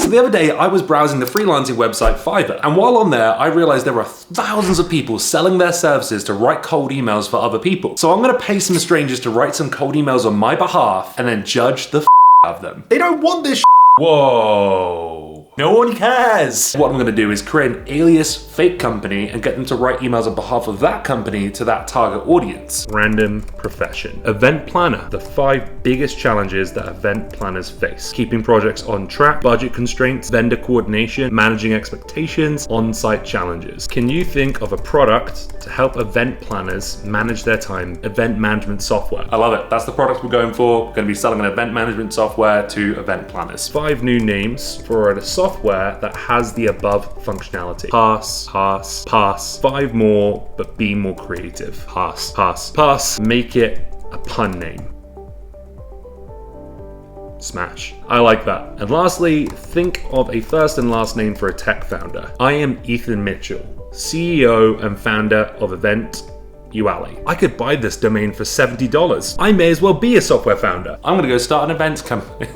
So the other day I was browsing the freelancing website Fiverr, and while on there, I realized there are thousands of people selling their services to write cold emails for other people. So I'm gonna pay some strangers to write some cold emails on my behalf and then judge the out of them. They don't want this. Whoa. No one cares. What I'm gonna do is create an alias fake company and get them to write emails on behalf of that company to that target audience. Random profession. Event planner. The 5 biggest challenges that event planners face. Keeping projects on track, budget constraints, vendor coordination, managing expectations, on-site challenges. Can you think of a product to help event planners manage their time? Event management software. I love it. That's the product we're going for. We're gonna be selling an event management software to event planners. 5 new names for a software that has the above functionality. Pass, pass, pass. 5 more, but be more creative. Pass, pass, pass. Make it a pun name. Smash. I like that. And lastly, think of a first and last name for a tech founder. I am Ethan Mitchell, CEO and founder of lavender.ai. I could buy this domain for $70. I may as well be a software founder. I'm gonna go start an events company.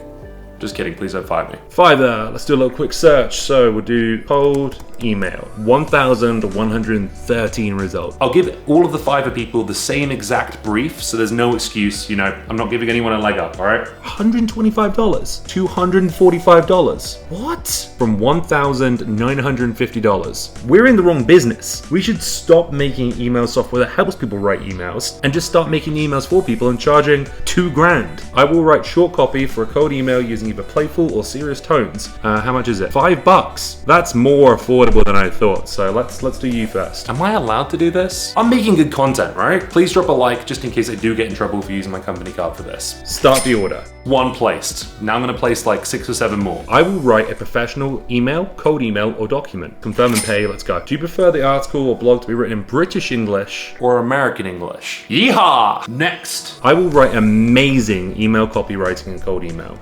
Just kidding, please don't fire me. Fiverr, let's do a little quick search. So we'll do cold email, 1,113 results. I'll give all of the Fiverr people the same exact brief, so there's no excuse, you know, I'm not giving anyone a leg up, all right? $125, $245. What? From $1,950. We're in the wrong business. We should stop making email software that helps people write emails and just start making emails for people and charging $2,000. I will write short copy for a cold email using either playful or serious tones. How much is it? $5. That's more affordable than I thought, so let's do you first. Am I allowed to do this? I'm making good content, right? Please drop a like just in case I do get in trouble for using my company card for this. Start the order. 1 placed. Now I'm gonna place like 6 or 7 more. I will write a professional email, cold email, or document. Confirm and pay, let's go. Do you prefer the article or blog to be written in British English or American English? Yeehaw! Next. I will write amazing email copywriting and cold email.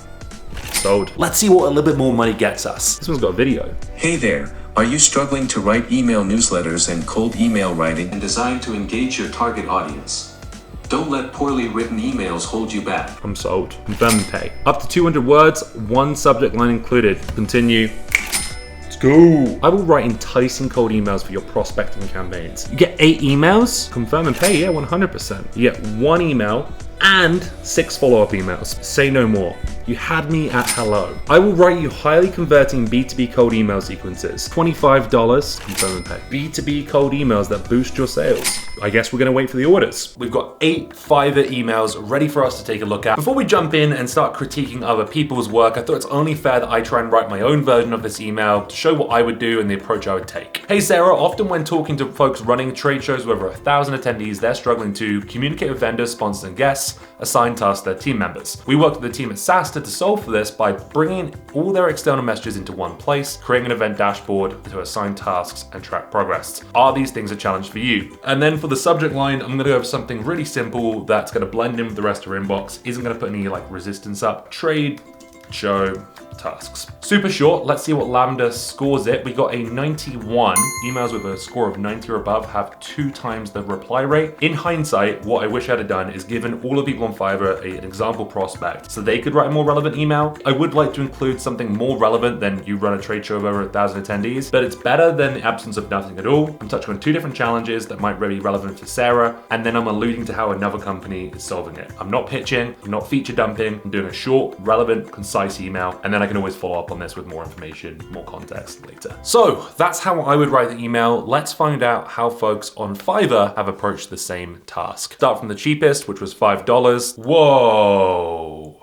Sold. Let's see what a little bit more money gets us. This one's got a video. Hey there. Are you struggling to write email newsletters and cold email writing and designed to engage your target audience? Don't let poorly written emails hold you back. I'm sold. Confirm and pay. Up to 200 words, 1 subject line included. Continue. Let's go. I will write enticing cold emails for your prospecting campaigns. You get 8 emails. Confirm and pay, yeah, 100%. You get 1 email and 6 follow-up emails. Say no more. You had me at hello. I will write you highly converting B2B cold email sequences. $25, confirm and pay. B2B cold emails that boost your sales. I guess we're gonna wait for the orders. We've got 8 Fiverr emails ready for us to take a look at. Before we jump in and start critiquing other people's work, I thought it's only fair that I try and write my own version of this email to show what I would do and the approach I would take. Hey Sarah, often when talking to folks running trade shows with over 1,000 attendees, they're struggling to communicate with vendors, sponsors, and guests, assign tasks to their team members. We worked with the team at SaaS to solve for this by bringing all their external messages into one place, creating an event dashboard to assign tasks and track progress. Are these things a challenge for you? And then for the subject line, I'm gonna go with something really simple that's gonna blend in with the rest of your inbox, isn't gonna put any like resistance up. Trade, show, tasks. Super short, let's see what Lavender scores it. We got a 91. Emails with a score of 90 or above have 2 times the reply rate. In hindsight, what I wish I'd have done is given all the people on Fiverr an example prospect so they could write a more relevant email. I would like to include something more relevant than you run a trade show of over 1,000 attendees, but it's better than the absence of nothing at all. I'm touching on 2 different challenges that might be relevant for Sarah, and then I'm alluding to how another company is solving it. I'm not pitching, I'm not feature dumping, I'm doing a short, relevant, concise email, and then I can always follow up on this with more information, more context later. So that's how I would write the email. Let's find out how folks on Fiverr have approached the same task. Start from the cheapest, which was $5. Whoa.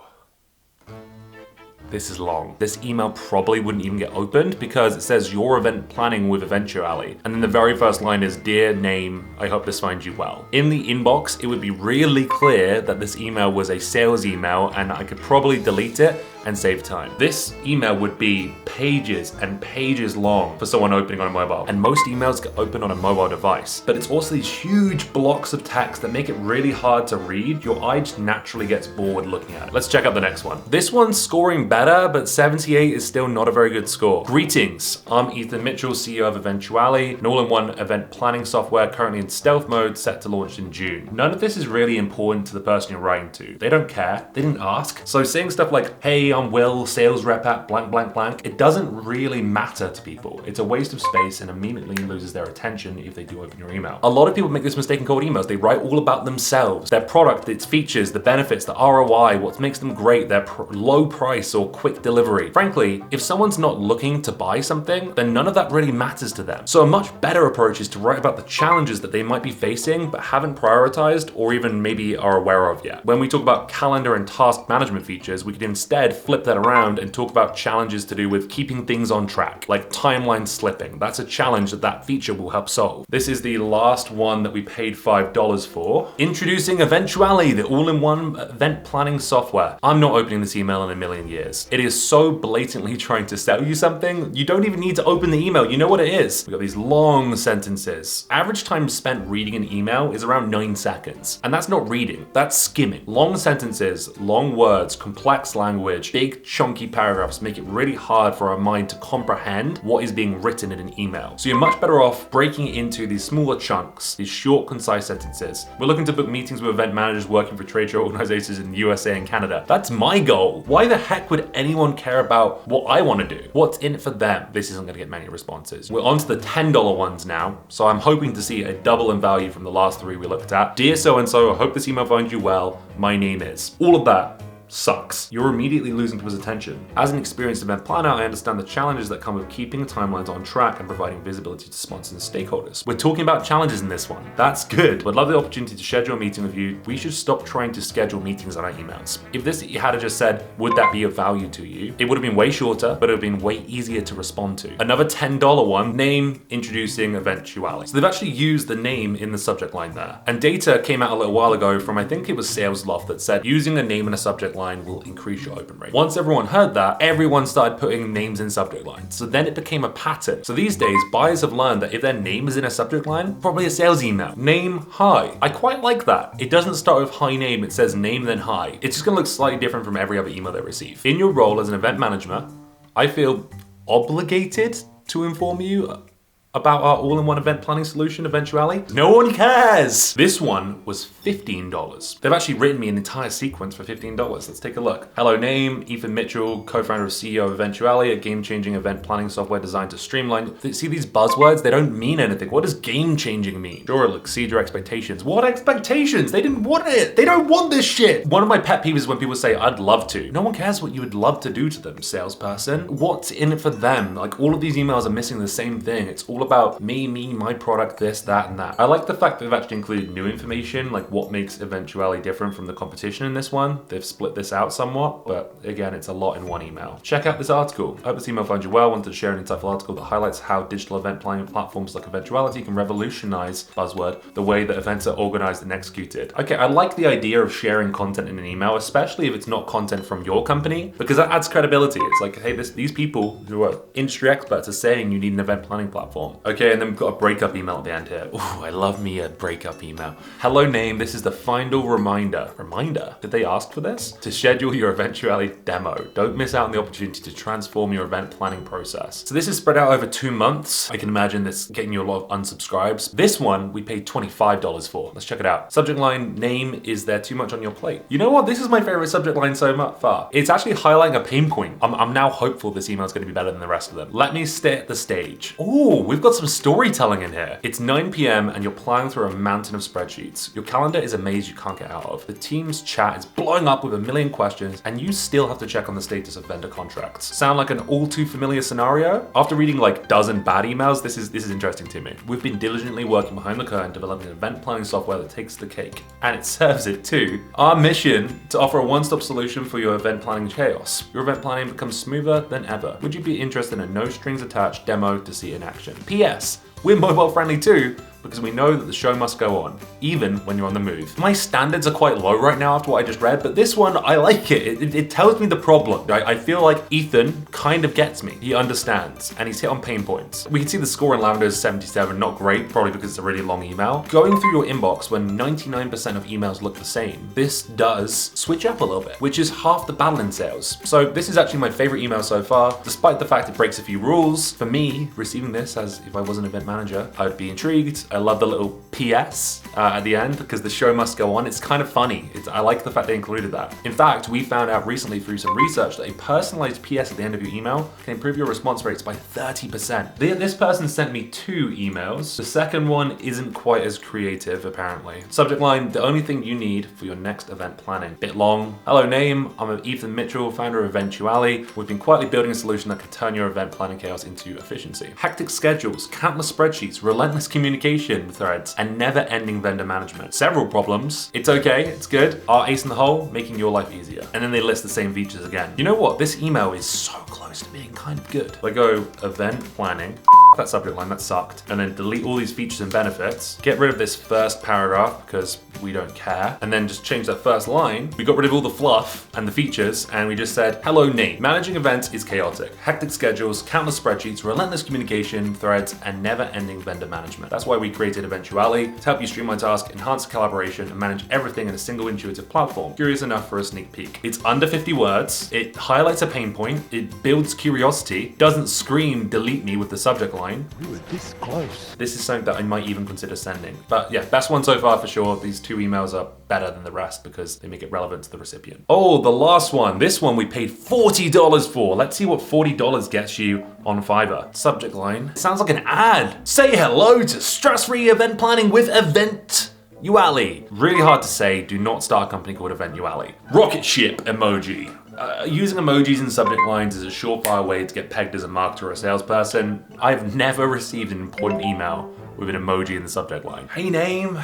This is long. This email probably wouldn't even get opened because it says your event planning with Eventually. And then the very first line is, dear name, I hope this finds you well. In the inbox, it would be really clear that this email was a sales email and I could probably delete it and save time. This email would be pages and pages long for someone opening on a mobile. And most emails get opened on a mobile device. But it's also these huge blocks of text that make it really hard to read. Your eye just naturally gets bored looking at it. Let's check out the next one. This one's scoring better, but 78 is still not a very good score. Greetings, I'm Ethan Mitchell, CEO of Eventually, an all-in-one event planning software currently in stealth mode, set to launch in June. None of this is really important to the person you're writing to. They don't care, they didn't ask. So saying stuff like, hey, I'm Will, sales rep at blank, blank, blank, it doesn't really matter to people. It's a waste of space and immediately loses their attention if they do open your email. A lot of people make this mistake in cold emails. They write all about themselves, their product, its features, the benefits, the ROI, what makes them great, their low price or quick delivery. Frankly, if someone's not looking to buy something, then none of that really matters to them. So a much better approach is to write about the challenges that they might be facing but haven't prioritized or even maybe are aware of yet. When we talk about calendar and task management features, we could instead flip that around and talk about challenges to do with keeping things on track, like timeline slipping. That's a challenge that feature will help solve. This is the last one that we paid $5 for. Introducing Eventually, the all-in-one event planning software. I'm not opening this email in a million years. It is so blatantly trying to sell you something, you don't even need to open the email. You know what it is. We've got these long sentences. Average time spent reading an email is around 9 seconds. And that's not reading, that's skimming. Long sentences, long words, complex language, big chunky paragraphs make it really hard for our mind to comprehend what is being written in an email. So you're much better off breaking it into these smaller chunks, these short, concise sentences. We're looking to book meetings with event managers working for trade show organizations in the USA and Canada. That's my goal. Why the heck would anyone care about what I want to do? What's in it for them? This isn't going to get many responses. We're on to the $10 ones now, so I'm hoping to see a double in value from the last 3 we looked at. Dear so-and-so, I hope this email finds you well. My name is. All of that sucks. You're immediately losing people's attention. As an experienced event planner, I understand the challenges that come with keeping timelines on track and providing visibility to sponsors and stakeholders. We're talking about challenges in this one. That's good. I'd love the opportunity to schedule a meeting with you. We should stop trying to schedule meetings on our emails. If this had just said, would that be of value to you? It would have been way shorter, but it would have been way easier to respond to. Another $10 one, name introducing Eventually. So they've actually used the name in the subject line there. And data came out a little while ago from, I think it was SalesLoft, that said using a name in a subject line will increase your open rate. Once everyone heard that, everyone started putting names in subject lines. So then it became a pattern. So these days, buyers have learned that if their name is in a subject line, probably a sales email. Name, hi. I quite like that. It doesn't start with hi name, it says name then hi. It's just gonna look slightly different from every other email they receive. In your role as an event manager, I feel obligated to inform you about our all-in-one event planning solution, Eventually. No one cares! This one was $15. They've actually written me an entire sequence for $15. Let's take a look. Hello, name, Ethan Mitchell, co-founder and CEO of Eventually, a game-changing event planning software designed to streamline. See these buzzwords? They don't mean anything. What does game-changing mean? Sure, it'll exceed your expectations. What expectations? They didn't want it. They don't want this shit. One of my pet peeves is when people say, I'd love to. No one cares what you would love to do to them, salesperson. What's in it for them? Like, all of these emails are missing the same thing. It's all about me, my product, this, that, and that. I like the fact that they've actually included new information, like what makes Eventually different from the competition in this one. They've split this out somewhat, but again, it's a lot in one email. Check out this article. I hope this email finds you well. I wanted to share an insightful article that highlights how digital event planning platforms like Eventually can revolutionize, buzzword, the way that events are organized and executed. Okay, I like the idea of sharing content in an email, especially if it's not content from your company, because that adds credibility. It's like, hey, these people who are industry experts are saying you need an event planning platform. Okay, and then we've got a breakup email at the end here. Ooh, I love me a breakup email. Hello name, this is the final reminder. Reminder? Did they ask for this? To schedule your Eventually demo. Don't miss out on the opportunity to transform your event planning process. So this is spread out over 2 months. I can imagine this getting you a lot of unsubscribes. This one we paid $25 for. Let's check it out. Subject line, name, is there too much on your plate? You know what? This is my favorite subject line so far. It's actually highlighting a pain point. I'm now hopeful this email is going to be better than the rest of them. Let me set the stage. Oh, we've got some storytelling in here. It's 9 p.m. and you're plowing through a mountain of spreadsheets. Your calendar is a maze you can't get out of. The team's chat is blowing up with a million questions and you still have to check on the status of vendor contracts. Sound like an all too familiar scenario? After reading like dozen bad emails, this is interesting to me. We've been diligently working behind the curtain developing an event planning software that takes the cake. And it serves it too. Our mission to offer a one-stop solution for your event planning chaos. Your event planning becomes smoother than ever. Would you be interested in a no strings attached demo to see in action? P.S. We're mobile friendly too, because we know that the show must go on, even when you're on the move. My standards are quite low right now after what I just read, but this one, I like it. It tells me the problem. I feel like Ethan kind of gets me. He understands, and he's hit on pain points. We can see the score in Lavender is 77, not great, probably because it's a really long email. Going through your inbox when 99% of emails look the same, this does switch up a little bit, which is half the battle in sales. So this is actually my favorite email so far, despite the fact it breaks a few rules. For me, receiving this as if I was an event manager, I'd be intrigued, I love the little PS at the end because the show must go on. It's kind of funny. I like the fact they included that. In fact, we found out recently through some research that a personalized PS at the end of your email can improve your response rates by 30%. This person sent me 2 emails. The second one isn't quite as creative, apparently. Subject line, the only thing you need for your next event planning. Bit long. Hello name, I'm Ethan Mitchell, founder of Eventually. We've been quietly building a solution that can turn your event planning chaos into efficiency. Hectic schedules, countless spreadsheets, relentless communication threads, and never-ending vendor management. Several problems. It's okay, it's good. Our ace in the hole, making your life easier. And then they list the same features again. You know what? This email is so close to being kind of good. I go event planning, that subject line, that sucked, and then delete all these features and benefits, get rid of this first paragraph because we don't care, and then just change that first line. We got rid of all the fluff and the features, and we just said, hello Nate, managing events is chaotic. Hectic schedules, countless spreadsheets, relentless communication threads, and never-ending vendor management. That's why we created Eventually, to help you streamline tasks, enhance collaboration, and manage everything in a single intuitive platform. Curious enough for a sneak peek. It's under 50 words, it highlights a pain point, it builds curiosity, doesn't scream delete me with the subject line. We were this close. This is something that I might even consider sending. But yeah, best one so far for sure. These 2 emails are better than the rest because they make it relevant to the recipient. Oh, the last one. This one we paid $40 for. Let's see what $40 gets you on Fiverr. Subject line. It sounds like an ad. Say hello to stress-free event planning with Eventually. Really hard to say. Do not start a company called Eventually. Rocket ship emoji. Using emojis in subject lines is a surefire way to get pegged as a marketer or a salesperson. I've never received an important email with an emoji in the subject line. Hey name,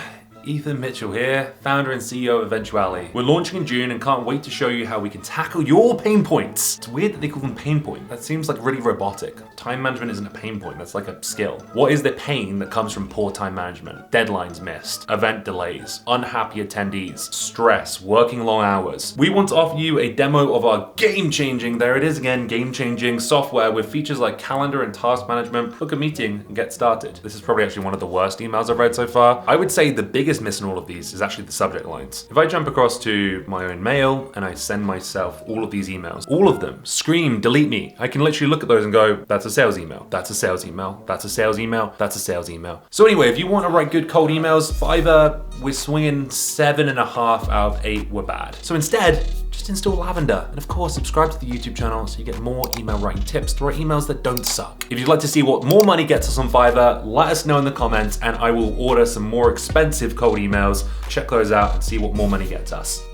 Ethan Mitchell here, founder and CEO of Eventually. We're launching in June and can't wait to show you how we can tackle your pain points. It's weird that they call them pain point. That seems like really robotic. Time management isn't a pain point, that's like a skill. What is the pain that comes from poor time management? Deadlines missed, event delays, unhappy attendees, stress, working long hours. We want to offer you a demo of our game-changing, there it is again, game-changing software with features like calendar and task management. Book a meeting and get started. This is probably actually one of the worst emails I've read so far. I would say the biggest miss in all of these is actually the subject lines. If I jump across to my own mail and I send myself all of these emails, all of them, scream, delete me, I can literally look at those and go, that's a sales email, that's a sales email, that's a sales email, that's a sales email. So anyway, if you want to write good cold emails, Fiverr, we're swinging 7.5 out of 8 were bad. So instead, just install Lavender. And of course, subscribe to the YouTube channel so you get more email writing tips to write emails that don't suck. If you'd like to see what more money gets us on Fiverr, let us know in the comments and I will order some more expensive cold emails. Check those out and see what more money gets us.